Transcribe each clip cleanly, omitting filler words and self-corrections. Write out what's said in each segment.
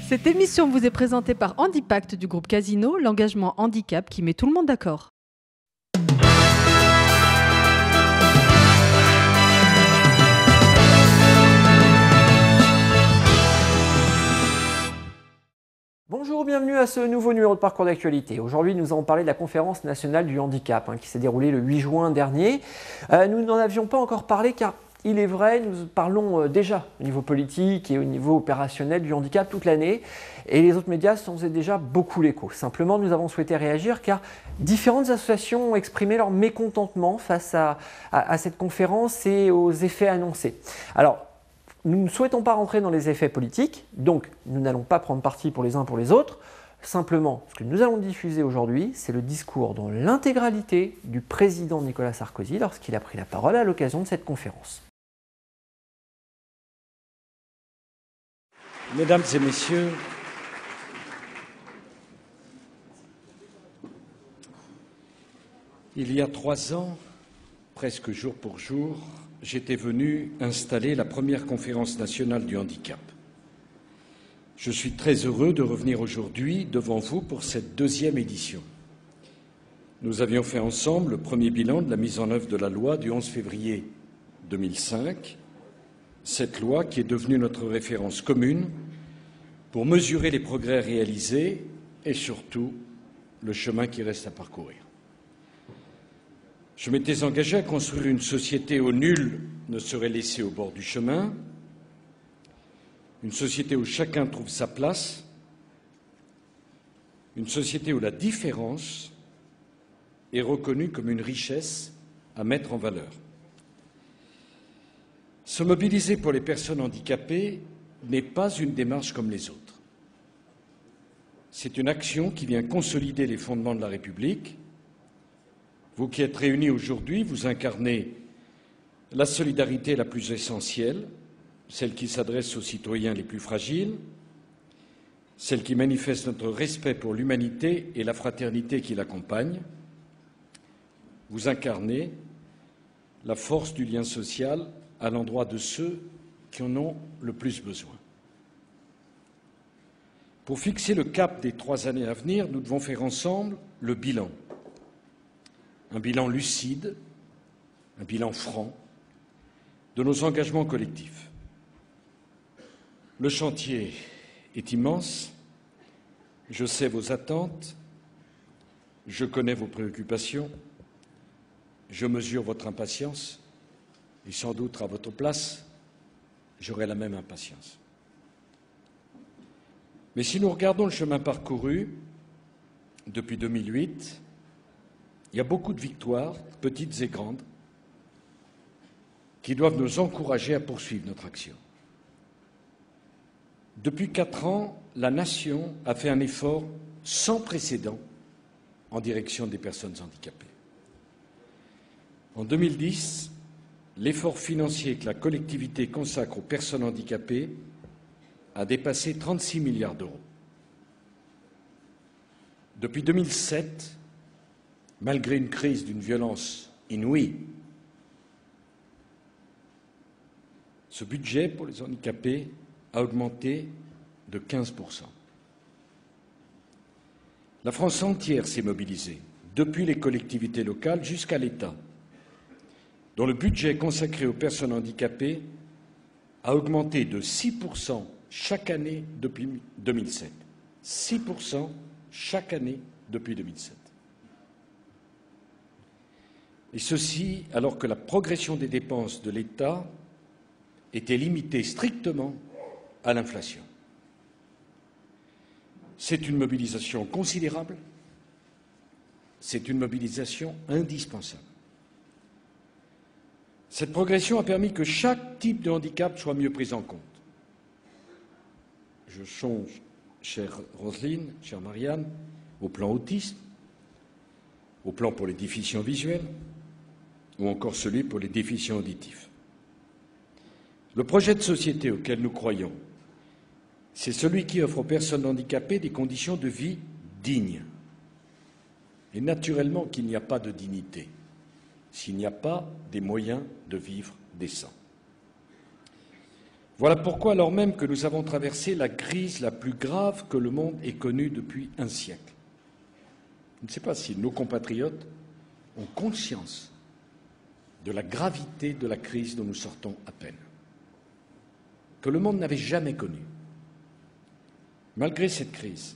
Cette émission vous est présentée par Handipact du groupe Casino, l'engagement handicap qui met tout le monde d'accord. Bonjour, bienvenue à ce nouveau numéro de Parcours d'actualité. Aujourd'hui, nous allons parler de la conférence nationale du handicap qui s'est déroulée le 8 juin dernier. Nous n'en avions pas encore parlé car il est vrai, nous parlons déjà au niveau politique et au niveau opérationnel du handicap toute l'année et les autres médias s'en faisaient déjà beaucoup l'écho. Simplement, nous avons souhaité réagir car différentes associations ont exprimé leur mécontentement face à cette conférence et aux effets annoncés. Alors, nous ne souhaitons pas rentrer dans les effets politiques, donc nous n'allons pas prendre parti pour les uns pour les autres. Simplement, ce que nous allons diffuser aujourd'hui, c'est le discours dans l'intégralité du président Nicolas Sarkozy lorsqu'il a pris la parole à l'occasion de cette conférence. Mesdames et messieurs, il y a 3 ans, presque jour pour jour, j'étais venu installer la première conférence nationale du handicap. Je suis très heureux de revenir aujourd'hui devant vous pour cette 2e édition. Nous avions fait ensemble le premier bilan de la mise en œuvre de la loi du 11 février 2005, cette loi qui est devenue notre référence commune pour mesurer les progrès réalisés et surtout le chemin qui reste à parcourir. Je m'étais engagé à construire une société où nul ne serait laissé au bord du chemin, une société où chacun trouve sa place, une société où la différence est reconnue comme une richesse à mettre en valeur. Se mobiliser pour les personnes handicapées n'est pas une démarche comme les autres. C'est une action qui vient consolider les fondements de la République. Vous qui êtes réunis aujourd'hui, vous incarnez la solidarité la plus essentielle, celle qui s'adresse aux citoyens les plus fragiles, celle qui manifeste notre respect pour l'humanité et la fraternité qui l'accompagne. Vous incarnez la force du lien social à l'endroit de ceux qui en ont le plus besoin. Pour fixer le cap des 3 années à venir, nous devons faire ensemble le bilan. Un bilan lucide, un bilan franc de nos engagements collectifs. Le chantier est immense, je sais vos attentes, je connais vos préoccupations, je mesure votre impatience et sans doute à votre place, j'aurai la même impatience. Mais si nous regardons le chemin parcouru depuis 2008, il y a beaucoup de victoires, petites et grandes, qui doivent nous encourager à poursuivre notre action. Depuis 4 ans, la Nation a fait un effort sans précédent en direction des personnes handicapées. En 2010, l'effort financier que la collectivité consacre aux personnes handicapées a dépassé 36 milliards d'euros. Depuis 2007, malgré une crise d'une violence inouïe, ce budget pour les handicapés a augmenté de 15%. La France entière s'est mobilisée, depuis les collectivités locales jusqu'à l'État, dont le budget consacré aux personnes handicapées a augmenté de 6% chaque année depuis 2007. 6% chaque année depuis 2007. Et ceci alors que la progression des dépenses de l'État était limitée strictement à l'inflation. C'est une mobilisation considérable, c'est une mobilisation indispensable. Cette progression a permis que chaque type de handicap soit mieux pris en compte. Je songe, chère Roselyne, chère Marianne, au plan autisme, au plan pour les déficients visuels, ou encore celui pour les déficients auditifs. Le projet de société auquel nous croyons, c'est celui qui offre aux personnes handicapées des conditions de vie dignes. Et naturellement qu'il n'y a pas de dignité s'il n'y a pas des moyens de vivre décents. Voilà pourquoi, alors même que nous avons traversé la crise la plus grave que le monde ait connue depuis un siècle, je ne sais pas si nos compatriotes ont conscience de la gravité de la crise dont nous sortons à peine, que le monde n'avait jamais connue. Malgré cette crise,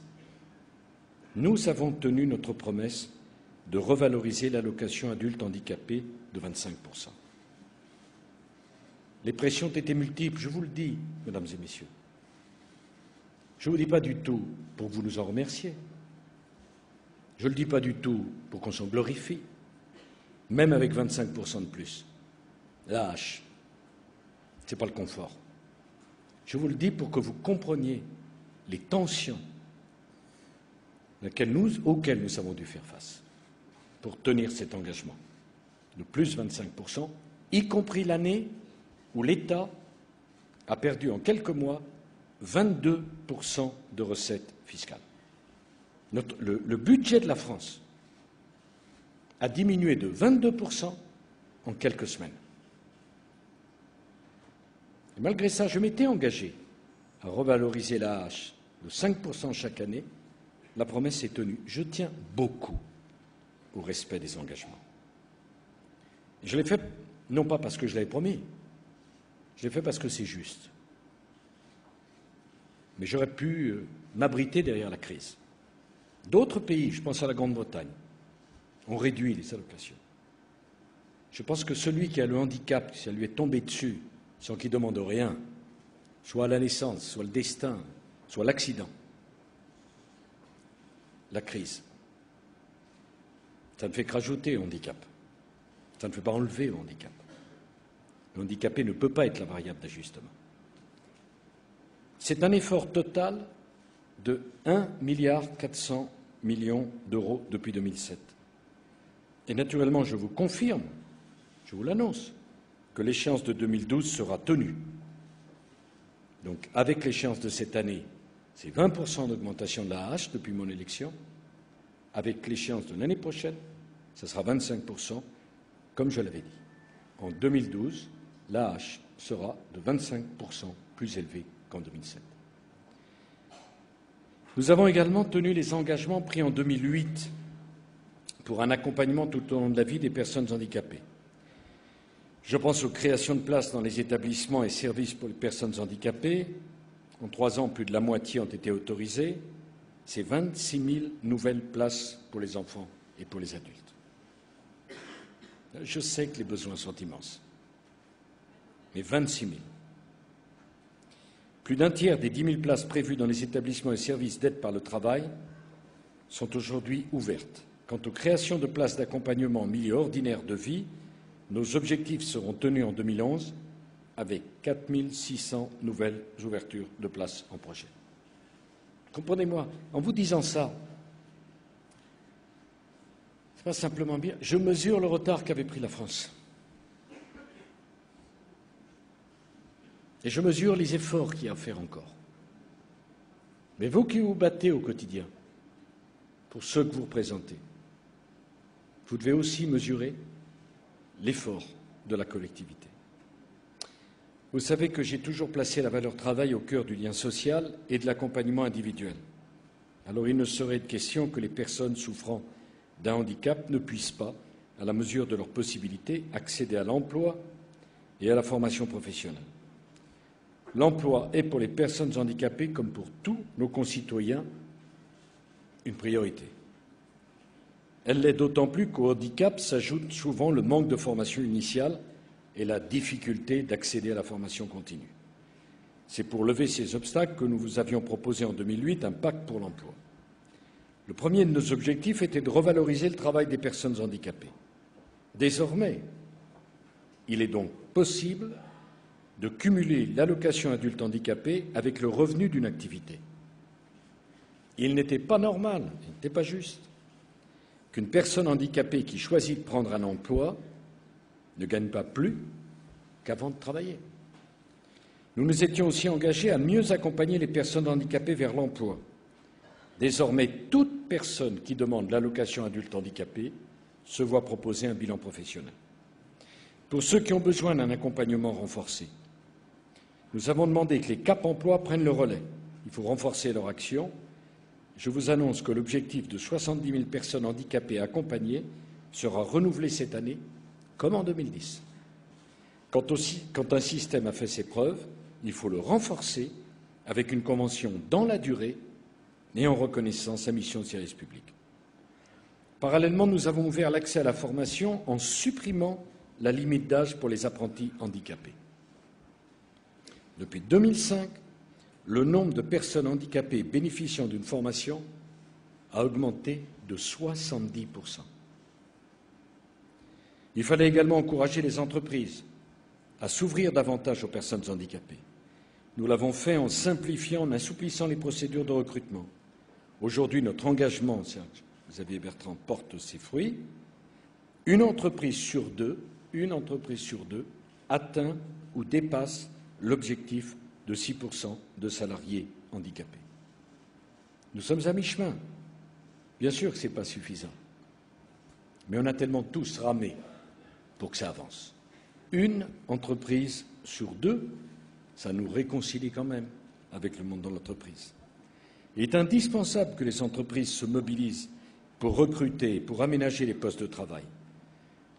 nous avons tenu notre promesse de revaloriser l'allocation adulte handicapé de 25%. Les pressions ont été multiples, je vous le dis, mesdames et messieurs. Je ne vous le dis pas du tout pour que vous nous en remerciez. Je ne le dis pas du tout pour qu'on s'en glorifie. Même avec 25% de plus. La hache, ce n'est pas le confort. Je vous le dis pour que vous compreniez les tensions auxquelles nous avons dû faire face pour tenir cet engagement de plus 25%, y compris l'année où l'État a perdu en quelques mois 22% de recettes fiscales. Le budget de la France a diminué de 22% en quelques semaines. Et malgré ça, je m'étais engagé à revaloriser la hache de 5% chaque année. La promesse est tenue. Je tiens beaucoup au respect des engagements. Je l'ai fait non pas parce que je l'avais promis, je l'ai fait parce que c'est juste. Mais j'aurais pu m'abriter derrière la crise. D'autres pays, je pense à la Grande-Bretagne, ont réduit les allocations. Je pense que celui qui a le handicap, si ça lui est tombé dessus, sans qu'il demande rien, soit la naissance, soit le destin, soit l'accident, la crise, ça ne fait que rajouter au handicap. Ça ne fait pas enlever au handicap. Le handicapé ne peut pas être la variable d'ajustement. C'est un effort total de 1,4 milliard d'euros depuis 2007. Et naturellement, je vous confirme, je vous l'annonce, que l'échéance de 2012 sera tenue. Donc, avec l'échéance de cette année, c'est 20% d'augmentation de la hache depuis mon élection. Avec l'échéance de l'année prochaine, ce sera 25%, comme je l'avais dit. En 2012, la hache sera de 25% plus élevée qu'en 2007. Nous avons également tenu les engagements pris en 2008 pour un accompagnement tout au long de la vie des personnes handicapées. Je pense aux créations de places dans les établissements et services pour les personnes handicapées. En 3 ans, plus de la moitié ont été autorisées. C'est 26 000 nouvelles places pour les enfants et pour les adultes. Je sais que les besoins sont immenses, mais 26 000. Plus d'un tiers des 10 000 places prévues dans les établissements et services d'aide par le travail sont aujourd'hui ouvertes. Quant aux créations de places d'accompagnement en milieu ordinaire de vie, nos objectifs seront tenus en 2011 avec 4 600 nouvelles ouvertures de places en projet. Comprenez-moi, en vous disant ça, c'est pas simplement bien, je mesure le retard qu'avait pris la France. Et je mesure les efforts qu'il y a à faire encore. Mais vous qui vous battez au quotidien pour ceux que vous représentez, vous devez aussi mesurer l'effort de la collectivité. Vous savez que j'ai toujours placé la valeur travail au cœur du lien social et de l'accompagnement individuel. Alors il ne serait de question que les personnes souffrant d'un handicap ne puissent pas, à la mesure de leurs possibilités, accéder à l'emploi et à la formation professionnelle. L'emploi est pour les personnes handicapées, comme pour tous nos concitoyens, une priorité. Elle l'est d'autant plus qu'au handicap s'ajoute souvent le manque de formation initiale et la difficulté d'accéder à la formation continue. C'est pour lever ces obstacles que nous vous avions proposé en 2008 un pacte pour l'emploi. Le premier de nos objectifs était de revaloriser le travail des personnes handicapées. Désormais, il est donc possible de cumuler l'allocation adulte handicapé avec le revenu d'une activité. Il n'était pas normal, il n'était pas juste qu'une personne handicapée qui choisit de prendre un emploi ne gagne pas plus qu'avant de travailler. Nous nous étions aussi engagés à mieux accompagner les personnes handicapées vers l'emploi. Désormais, toute personne qui demande l'allocation adulte handicapé se voient proposer un bilan professionnel. Pour ceux qui ont besoin d'un accompagnement renforcé, nous avons demandé que les Cap Emploi prennent le relais. Il faut renforcer leur action. Je vous annonce que l'objectif de 70 000 personnes handicapées accompagnées sera renouvelé cette année, comme en 2010. Quand un système a fait ses preuves, il faut le renforcer avec une convention dans la durée et en reconnaissant sa mission de service public. Parallèlement, nous avons ouvert l'accès à la formation en supprimant la limite d'âge pour les apprentis handicapés. Depuis 2005, le nombre de personnes handicapées bénéficiant d'une formation a augmenté de 70%. Il fallait également encourager les entreprises à s'ouvrir davantage aux personnes handicapées. Nous l'avons fait en simplifiant, en assouplissant les procédures de recrutement. Aujourd'hui, notre engagement, Xavier Bertrand, porte ses fruits. Une entreprise sur deux atteint ou dépasse l'objectif de 6% de salariés handicapés. Nous sommes à mi-chemin. Bien sûr que ce n'est pas suffisant. Mais on a tellement tous ramé pour que ça avance. Une entreprise sur deux, ça nous réconcilie quand même avec le monde de l'entreprise. Il est indispensable que les entreprises se mobilisent pour recruter, pour aménager les postes de travail.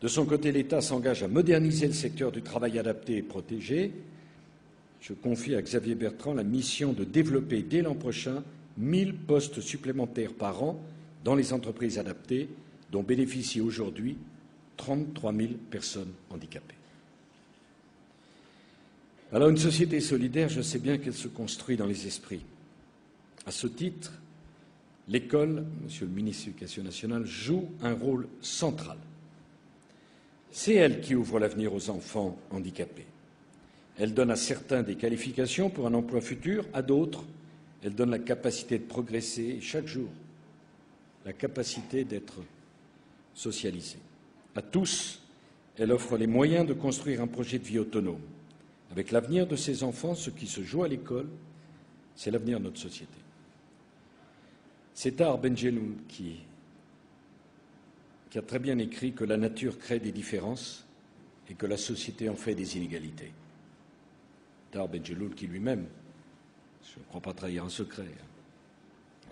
De son côté, l'État s'engage à moderniser le secteur du travail adapté et protégé. Je confie à Xavier Bertrand la mission de développer dès l'an prochain 1000 postes supplémentaires par an dans les entreprises adaptées, dont bénéficient aujourd'hui 33 000 personnes handicapées. Alors, une société solidaire, je sais bien qu'elle se construit dans les esprits. À ce titre, l'école, Monsieur le ministre de l'Éducation nationale, joue un rôle central. C'est elle qui ouvre l'avenir aux enfants handicapés. Elle donne à certains des qualifications pour un emploi futur, à d'autres, elle donne la capacité de progresser chaque jour, la capacité d'être socialisé. À tous, elle offre les moyens de construire un projet de vie autonome. Avec l'avenir de ces enfants, ce qui se joue à l'école, c'est l'avenir de notre société. C'est Tahar Ben-Jelloun qui a très bien écrit que la nature crée des différences et que la société en fait des inégalités. Tahar Ben-Jelloun qui lui-même, je ne crois pas trahir un secret,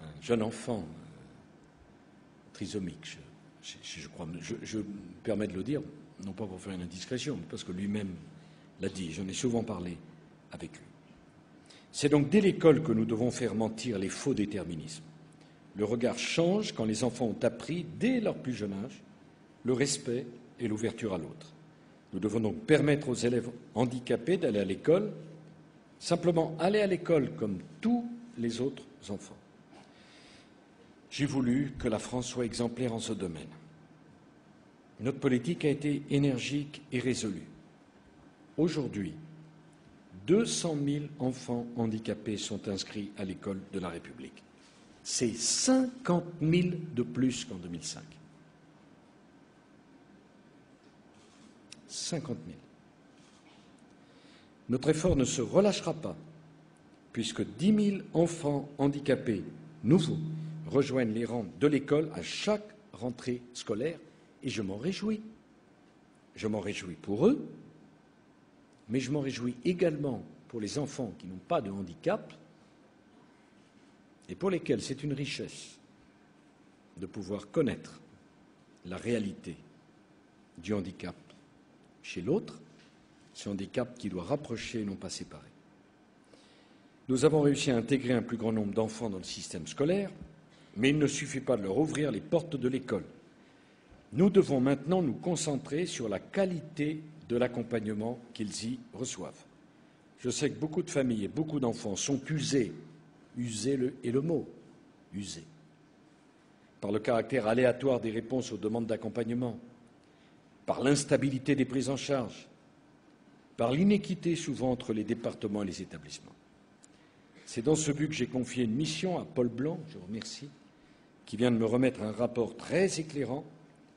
un jeune enfant trisomique, je me permets de le dire, non pas pour faire une indiscrétion, mais parce que lui-même l'a dit, j'en ai souvent parlé avec lui. C'est donc dès l'école que nous devons faire mentir les faux déterminismes. Le regard change quand les enfants ont appris, dès leur plus jeune âge, le respect et l'ouverture à l'autre. Nous devons donc permettre aux élèves handicapés d'aller à l'école, simplement aller à l'école comme tous les autres enfants. J'ai voulu que la France soit exemplaire en ce domaine. Notre politique a été énergique et résolue. Aujourd'hui, 200 000 enfants handicapés sont inscrits à l'école de la République. C'est 50 000 de plus qu'en 2005. 50 000. Notre effort ne se relâchera pas, puisque 10 000 enfants handicapés nouveaux rejoignent les rangs de l'école à chaque rentrée scolaire, et je m'en réjouis. Je m'en réjouis pour eux, mais je m'en réjouis également pour les enfants qui n'ont pas de handicap et pour lesquels c'est une richesse de pouvoir connaître la réalité du handicap chez l'autre, ce handicap qui doit rapprocher et non pas séparer. Nous avons réussi à intégrer un plus grand nombre d'enfants dans le système scolaire, mais il ne suffit pas de leur ouvrir les portes de l'école. Nous devons maintenant nous concentrer sur la qualité de l'accompagnement qu'ils y reçoivent. Je sais que beaucoup de familles et beaucoup d'enfants sont usés est le mot, usés, par le caractère aléatoire des réponses aux demandes d'accompagnement, par l'instabilité des prises en charge, par l'inéquité souvent entre les départements et les établissements. C'est dans ce but que j'ai confié une mission à Paul Blanc, je vous remercie, qui vient de me remettre un rapport très éclairant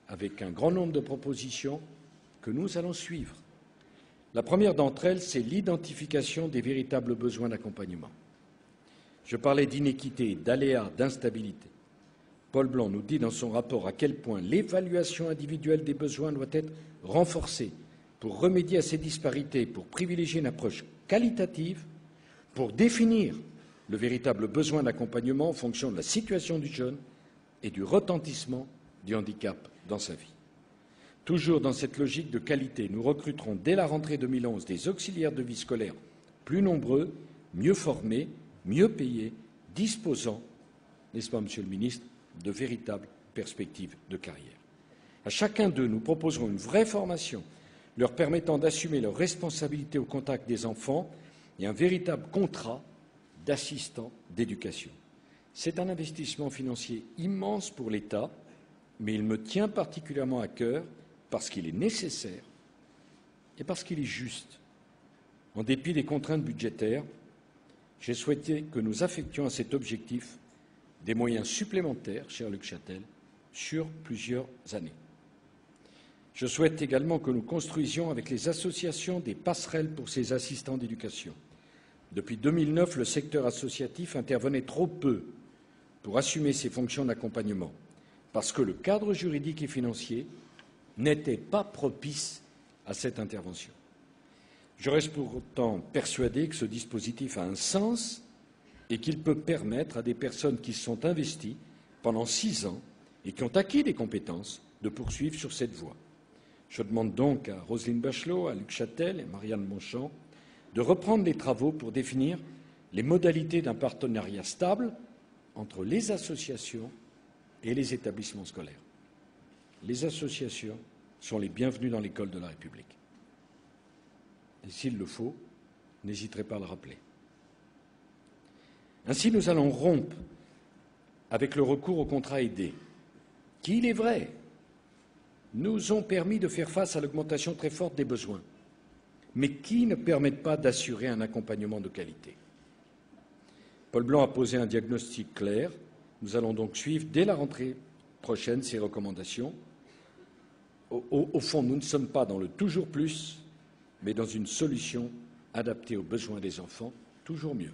avec un grand nombre de propositions que nous allons suivre. La première d'entre elles, c'est l'identification des véritables besoins d'accompagnement. Je parlais d'inéquité, d'aléas, d'instabilité. Paul Blanc nous dit dans son rapport à quel point l'évaluation individuelle des besoins doit être renforcée pour remédier à ces disparités, pour privilégier une approche qualitative, pour définir le véritable besoin d'accompagnement en fonction de la situation du jeune et du retentissement du handicap dans sa vie. Toujours dans cette logique de qualité, nous recruterons dès la rentrée 2011 des auxiliaires de vie scolaire plus nombreux, mieux formés, mieux payés, disposant, n'est-ce pas, Monsieur le Ministre, de véritables perspectives de carrière. À chacun d'eux, nous proposerons une vraie formation leur permettant d'assumer leurs responsabilités au contact des enfants et un véritable contrat d'assistant d'éducation. C'est un investissement financier immense pour l'État, mais il me tient particulièrement à cœur parce qu'il est nécessaire et parce qu'il est juste. En dépit des contraintes budgétaires, j'ai souhaité que nous affections à cet objectif des moyens supplémentaires, cher Luc Châtel, sur plusieurs années. Je souhaite également que nous construisions avec les associations des passerelles pour ces assistants d'éducation. Depuis 2009, le secteur associatif intervenait trop peu pour assumer ses fonctions d'accompagnement, parce que le cadre juridique et financier n'était pas propice à cette intervention. Je reste pourtant persuadé que ce dispositif a un sens et qu'il peut permettre à des personnes qui se sont investies pendant 6 ans et qui ont acquis des compétences de poursuivre sur cette voie. Je demande donc à Roselyne Bachelot, à Luc Châtel et à Marianne Monchamp de reprendre les travaux pour définir les modalités d'un partenariat stable entre les associations et les établissements scolaires. Les associations sont les bienvenues dans l'école de la République. Et s'il le faut, n'hésiterez pas à le rappeler. Ainsi, nous allons rompre avec le recours aux contrats aidés, qui, il est vrai, nous ont permis de faire face à l'augmentation très forte des besoins, mais qui ne permettent pas d'assurer un accompagnement de qualité. Paul Blanc a posé un diagnostic clair. Nous allons donc suivre dès la rentrée prochaine ces recommandations. Au fond, nous ne sommes pas dans le toujours plus, mais dans une solution adaptée aux besoins des enfants, toujours mieux.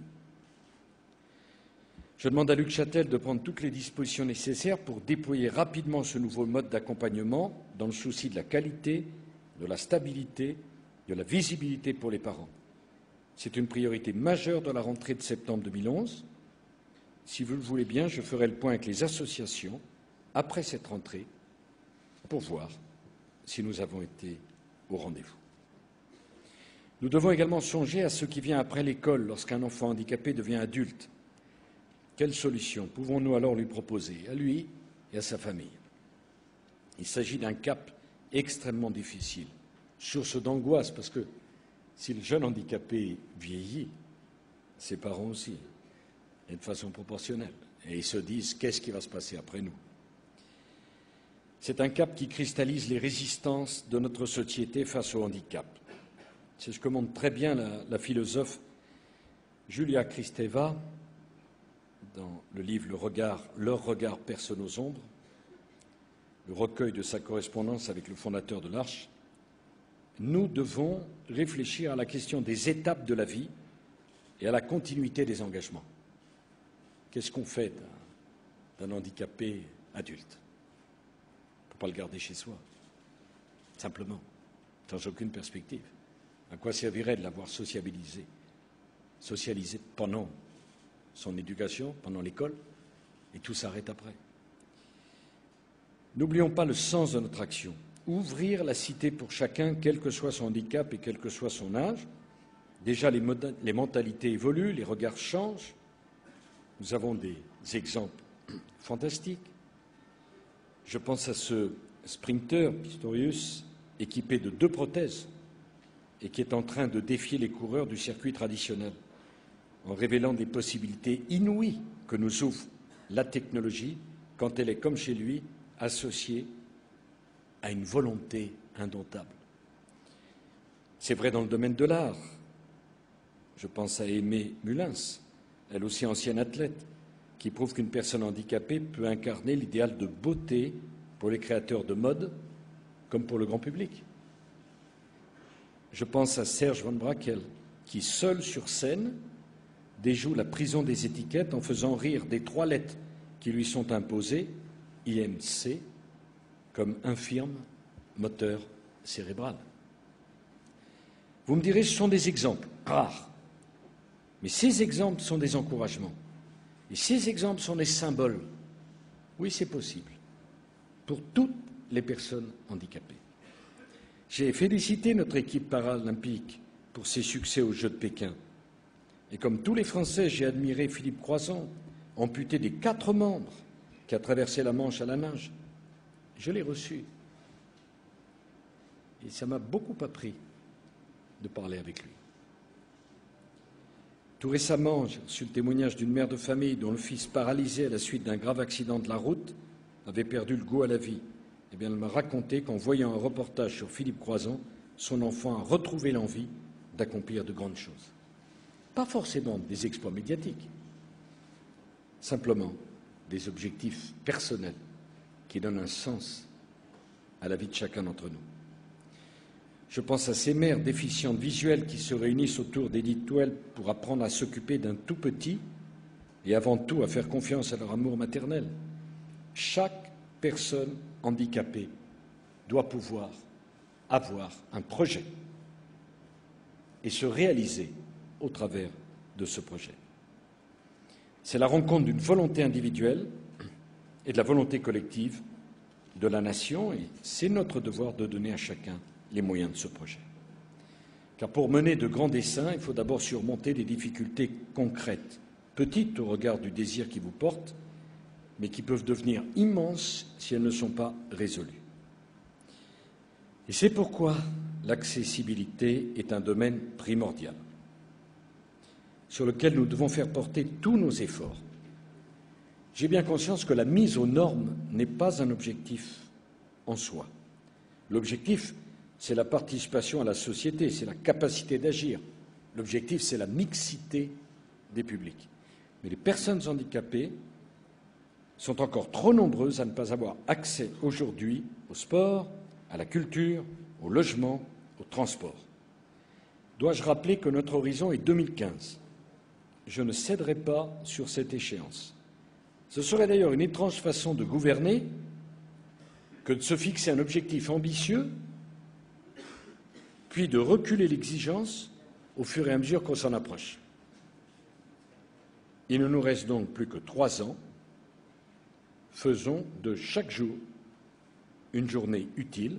Je demande à Luc Châtel de prendre toutes les dispositions nécessaires pour déployer rapidement ce nouveau mode d'accompagnement dans le souci de la qualité, de la stabilité, de la visibilité pour les parents. C'est une priorité majeure de la rentrée de septembre 2011. Si vous le voulez bien, je ferai le point avec les associations après cette rentrée pour voir si nous avons été au rendez-vous. Nous devons également songer à ce qui vient après l'école lorsqu'un enfant handicapé devient adulte. Quelle solution pouvons-nous alors lui proposer, à lui et à sa famille? Il s'agit d'un cap extrêmement difficile, source d'angoisse, parce que si le jeune handicapé vieillit, ses parents aussi, et de façon proportionnelle, et ils se disent qu'est-ce qui va se passer après nous? C'est un cap qui cristallise les résistances de notre société face au handicap. C'est ce que montre très bien la philosophe Julia Kristeva dans le livre Leur regard perce nos ombres, le recueil de sa correspondance avec le fondateur de l'Arche. Nous devons réfléchir à la question des étapes de la vie et à la continuité des engagements. Qu'est-ce qu'on fait d'un handicapé adulte? On ne peut pas le garder chez soi, simplement, sans aucune perspective. À quoi servirait de l'avoir socialisé pendant son éducation, pendant l'école, et tout s'arrête après? N'oublions pas le sens de notre action. Ouvrir la cité pour chacun, quel que soit son handicap et quel que soit son âge. Déjà, les mentalités évoluent, les regards changent. Nous avons des exemples fantastiques. Je pense à ce sprinter, Pistorius, équipé de 2 prothèses et qui est en train de défier les coureurs du circuit traditionnel en révélant des possibilités inouïes que nous ouvre la technologie quand elle est, comme chez lui, associée à une volonté indomptable. C'est vrai dans le domaine de l'art. Je pense à Aimée Mulins, elle aussi ancienne athlète, qui prouve qu'une personne handicapée peut incarner l'idéal de beauté pour les créateurs de mode comme pour le grand public. Je pense à Serge Van Brakel, qui, seul sur scène, déjoue la prison des étiquettes en faisant rire des 3 lettres qui lui sont imposées IMC, comme infirme moteur cérébral. Vous me direz, ce sont des exemples rares, mais ces exemples sont des encouragements. Et ces exemples sont des symboles. Oui, c'est possible, pour toutes les personnes handicapées. J'ai félicité notre équipe paralympique pour ses succès aux Jeux de Pékin. Et comme tous les Français, j'ai admiré Philippe Croizon, amputé des 4 membres, qui a traversé la Manche à la nage. Je l'ai reçu. Et ça m'a beaucoup appris de parler avec lui. Tout récemment, j'ai reçu le témoignage d'une mère de famille dont le fils, paralysé à la suite d'un grave accident de la route, avait perdu le goût à la vie. Eh bien, elle m'a raconté qu'en voyant un reportage sur Philippe Croizon, son enfant a retrouvé l'envie d'accomplir de grandes choses. Pas forcément des exploits médiatiques, simplement des objectifs personnels qui donnent un sens à la vie de chacun d'entre nous. Je pense à ces mères déficientes visuelles qui se réunissent autour d'Edith Touel pour apprendre à s'occuper d'un tout petit et avant tout à faire confiance à leur amour maternel. Chaque personne handicapée doit pouvoir avoir un projet et se réaliser au travers de ce projet. C'est la rencontre d'une volonté individuelle et de la volonté collective de la nation, et c'est notre devoir de donner à chacun les moyens de ce projet. Car pour mener de grands desseins, il faut d'abord surmonter des difficultés concrètes, petites au regard du désir qui vous porte, mais qui peuvent devenir immenses si elles ne sont pas résolues. Et c'est pourquoi l'accessibilité est un domaine primordial, sur lequel nous devons faire porter tous nos efforts. J'ai bien conscience que la mise aux normes n'est pas un objectif en soi. L'objectif, c'est la participation à la société, c'est la capacité d'agir. L'objectif, c'est la mixité des publics. Mais les personnes handicapées sont encore trop nombreuses à ne pas avoir accès aujourd'hui au sport, à la culture, au logement, au transport. Dois-je rappeler que notre horizon est 2015 ? Je ne céderai pas sur cette échéance. Ce serait d'ailleurs une étrange façon de gouverner que de se fixer un objectif ambitieux, puis de reculer l'exigence au fur et à mesure qu'on s'en approche. Il ne nous reste donc plus que 3 ans. Faisons de chaque jour une journée utile.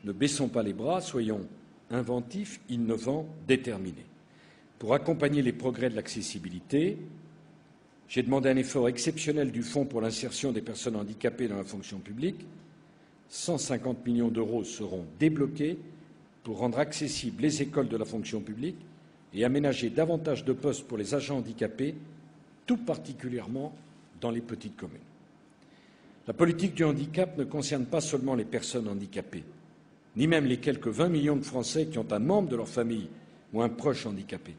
Ne baissons pas les bras, soyons inventifs, innovants, déterminés. Pour accompagner les progrès de l'accessibilité, j'ai demandé un effort exceptionnel du Fonds pour l'insertion des personnes handicapées dans la fonction publique. 150 millions d'euros seront débloqués pour rendre accessibles les écoles de la fonction publique et aménager davantage de postes pour les agents handicapés, tout particulièrement dans les petites communes. La politique du handicap ne concerne pas seulement les personnes handicapées, ni même les quelques 20 millions de Français qui ont un membre de leur famille ou un proche handicapé.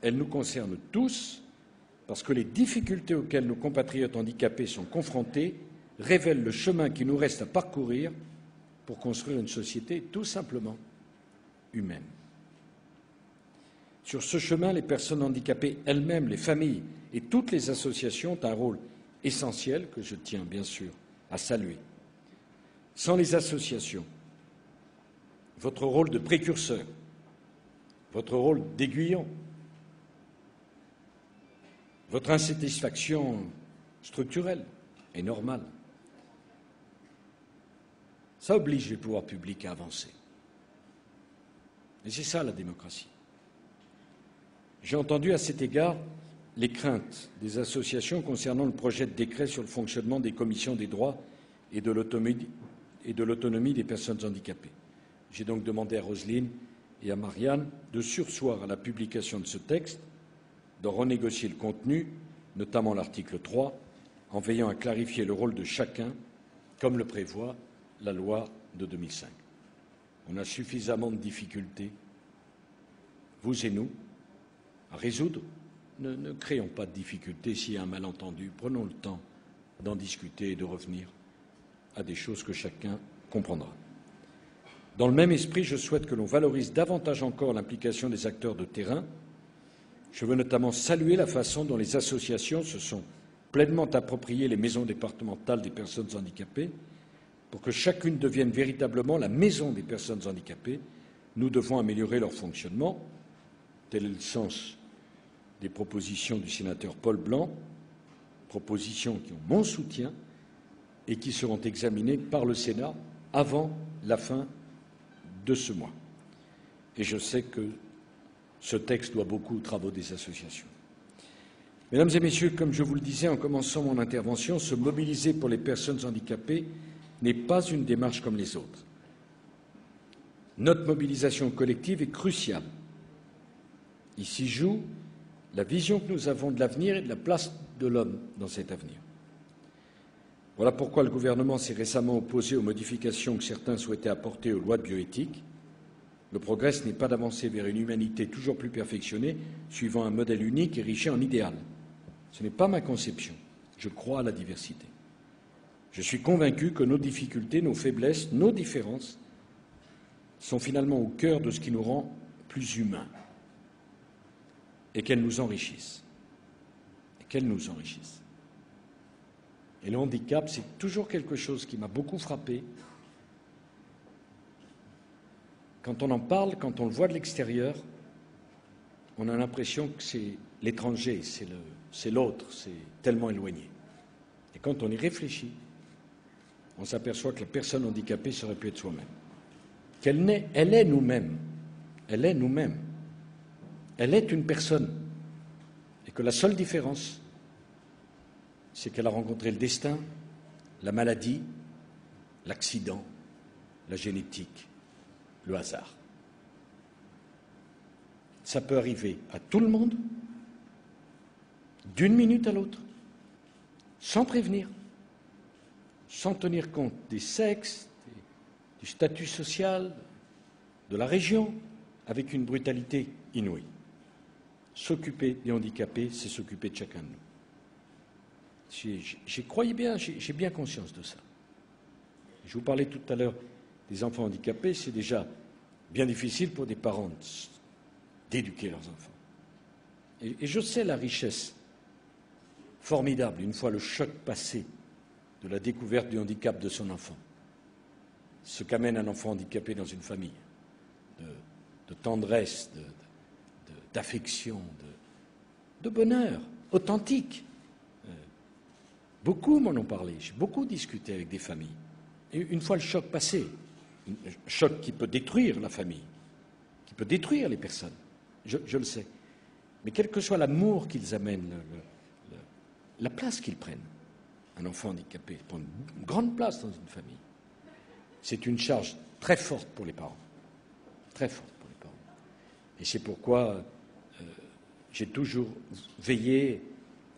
Elle nous concerne tous parce que les difficultés auxquelles nos compatriotes handicapés sont confrontés révèlent le chemin qui nous reste à parcourir pour construire une société tout simplement humaine. Sur ce chemin, les personnes handicapées elles-mêmes, les familles et toutes les associations ont un rôle essentiel que je tiens bien sûr à saluer. Sans les associations, votre rôle de précurseur, votre rôle d'aiguillon, votre insatisfaction structurelle est normale. Ça oblige les pouvoirs publics à avancer. Et c'est ça la démocratie. J'ai entendu à cet égard les craintes des associations concernant le projet de décret sur le fonctionnement des commissions des droits et de l'autonomie des personnes handicapées. J'ai donc demandé à Roselyne et à Marianne de surseoir à la publication de ce texte, d'en renégocier le contenu, notamment l'article 3, en veillant à clarifier le rôle de chacun, comme le prévoit la loi de 2005. On a suffisamment de difficultés, vous et nous, à résoudre. Ne créons pas de difficultés s'il y a un malentendu. Prenons le temps d'en discuter et de revenir à des choses que chacun comprendra. Dans le même esprit, je souhaite que l'on valorise davantage encore l'implication des acteurs de terrain. Je veux notamment saluer la façon dont les associations se sont pleinement approprier les maisons départementales des personnes handicapées pour que chacune devienne véritablement la maison des personnes handicapées. Nous devons améliorer leur fonctionnement. Tel est le sens des propositions du sénateur Paul Blanc, propositions qui ont mon soutien et qui seront examinées par le Sénat avant la fin de ce mois. Et je sais que ce texte doit beaucoup aux travaux des associations. Mesdames et messieurs, comme je vous le disais en commençant mon intervention, se mobiliser pour les personnes handicapées n'est pas une démarche comme les autres. Notre mobilisation collective est cruciale. Ici joue la vision que nous avons de l'avenir et de la place de l'homme dans cet avenir. Voilà pourquoi le gouvernement s'est récemment opposé aux modifications que certains souhaitaient apporter aux lois de bioéthique. Le progrès, ce n'est pas d'avancer vers une humanité toujours plus perfectionnée, suivant un modèle unique et riche en idéal. Ce n'est pas ma conception. Je crois à la diversité. Je suis convaincu que nos difficultés, nos faiblesses, nos différences sont finalement au cœur de ce qui nous rend plus humains et qu'elles nous enrichissent. Et le handicap, c'est toujours quelque chose qui m'a beaucoup frappé. Quand on en parle, quand on le voit de l'extérieur, on a l'impression que c'est l'étranger, c'est l'autre, c'est tellement éloigné. Et quand on y réfléchit, on s'aperçoit que la personne handicapée serait pu être soi-même. Elle est nous-mêmes. Elle est nous-mêmes. Elle est une personne. Et que la seule différence, c'est qu'elle a rencontré le destin, la maladie, l'accident, la génétique, le hasard. Ça peut arriver à tout le monde, d'une minute à l'autre, sans prévenir, sans tenir compte des sexes, du statut social, de la région, avec une brutalité inouïe. S'occuper des handicapés, c'est s'occuper de chacun de nous. J'ai bien conscience de ça. Je vous parlais tout à l'heure des enfants handicapés, c'est déjà bien difficile pour des parents d'éduquer leurs enfants. Et je sais la richesse formidable, une fois le choc passé, de la découverte du handicap de son enfant. Ce qu'amène un enfant handicapé dans une famille, de tendresse, d'affection, de bonheur authentique. Beaucoup m'en ont parlé, j'ai beaucoup discuté avec des familles. Et une fois le choc passé, un choc qui peut détruire la famille, qui peut détruire les personnes, je le sais. Mais quel que soit l'amour qu'ils amènent, la place qu'ils prennent, un enfant handicapé prend une grande place dans une famille. C'est une charge très forte pour les parents. Très forte pour les parents. Et c'est pourquoi j'ai toujours veillé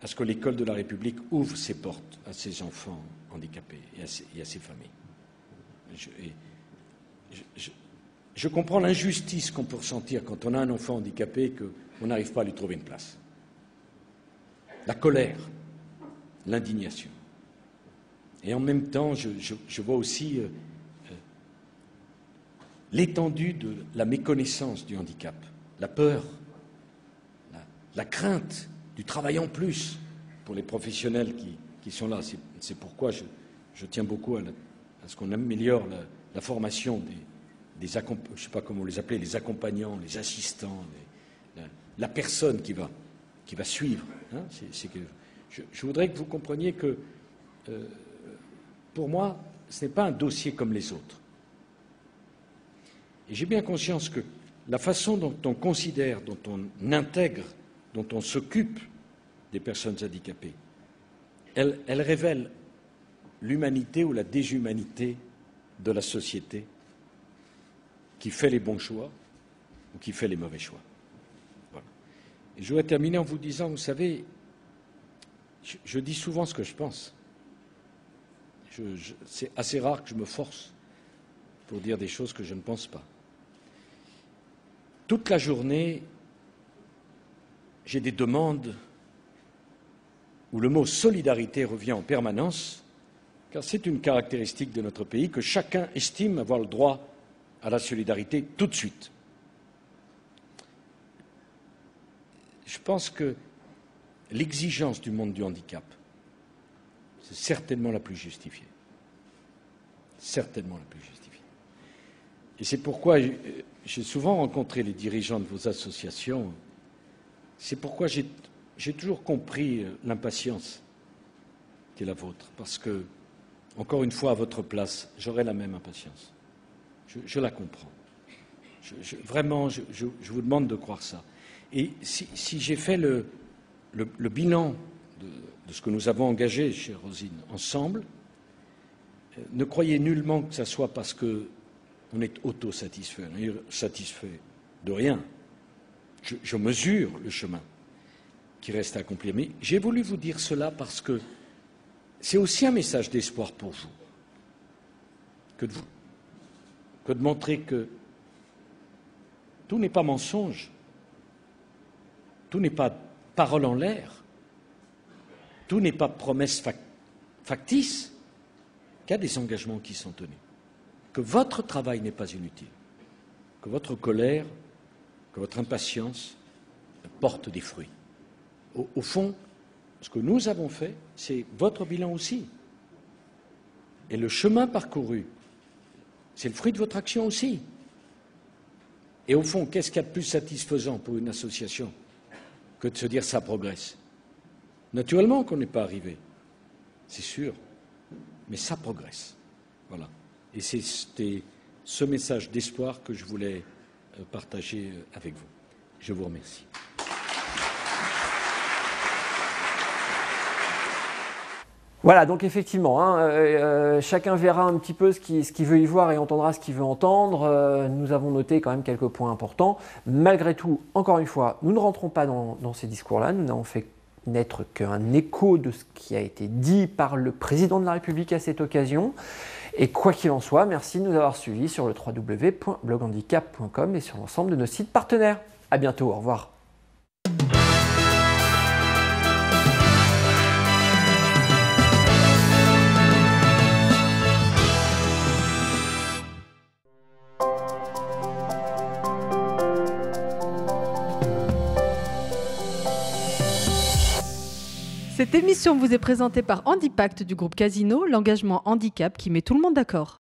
à ce que l'école de la République ouvre ses portes à ces enfants handicapés et à ces familles. Je comprends l'injustice qu'on peut ressentir quand on a un enfant handicapé et qu'on n'arrive pas à lui trouver une place. La colère, l'indignation. Et en même temps, je vois aussi l'étendue de la méconnaissance du handicap, la peur, la crainte du travail en plus pour les professionnels qui sont là. C'est pourquoi je tiens beaucoup à ce qu'on améliore la formation je ne sais pas comment les appeler, les accompagnants, les assistants, la personne qui va suivre. Hein, je voudrais que vous compreniez que, pour moi, ce n'est pas un dossier comme les autres. Et j'ai bien conscience que la façon dont on considère, dont on intègre, dont on s'occupe des personnes handicapées, elle révèle l'humanité ou la déshumanité de la société qui fait les bons choix ou qui fait les mauvais choix. Voilà. Et je voudrais terminer en vous disant, vous savez, je dis souvent ce que je pense. C'est assez rare que je me force pour dire des choses que je ne pense pas. Toute la journée, j'ai des demandes où le mot solidarité revient en permanence, car c'est une caractéristique de notre pays que chacun estime avoir le droit à la solidarité tout de suite. Je pense que l'exigence du monde du handicap C'est certainement la plus justifiée. Certainement la plus justifiée. Et c'est pourquoi j'ai souvent rencontré les dirigeants de vos associations. C'est pourquoi j'ai toujours compris l'impatience qui est la vôtre. Parce que, encore une fois, à votre place, j'aurais la même impatience. Je la comprends. Vraiment, je vous demande de croire ça. Et si j'ai fait le bilan de ce que nous avons engagé, chère Rosine, ensemble, ne croyez nullement que ce soit parce qu'on est autosatisfait. On est satisfait de rien. Je mesure le chemin qui reste à accomplir. Mais j'ai voulu vous dire cela parce que c'est aussi un message d'espoir pour vous que de montrer que tout n'est pas mensonge, tout n'est pas parole en l'air, tout n'est pas promesse factice, qu'il y a des engagements qui sont tenus, que votre travail n'est pas inutile, que votre colère, que votre impatience porte des fruits. Au fond, ce que nous avons fait, c'est votre bilan aussi. Et le chemin parcouru, c'est le fruit de votre action aussi. Et au fond, qu'est-ce qu'il y a de plus satisfaisant pour une association que de se dire ça progresse? Naturellement qu'on n'est pas arrivé, c'est sûr, mais ça progresse. Voilà. Et c'était ce message d'espoir que je voulais partager avec vous. Je vous remercie. Voilà, donc effectivement, chacun verra un petit peu ce qu'il veut y voir et entendra ce qu'il veut entendre. Nous avons noté quand même quelques points importants. Malgré tout, encore une fois, nous ne rentrons pas dans ces discours-là. Nous n'avons fait n'être qu'un écho de ce qui a été dit par le président de la République à cette occasion. Et quoi qu'il en soit, merci de nous avoir suivis sur le www.bloghandicap.com et sur l'ensemble de nos sites partenaires. À bientôt, au revoir. Cette émission vous est présentée par Handipact du groupe Casino, l'engagement handicap qui met tout le monde d'accord.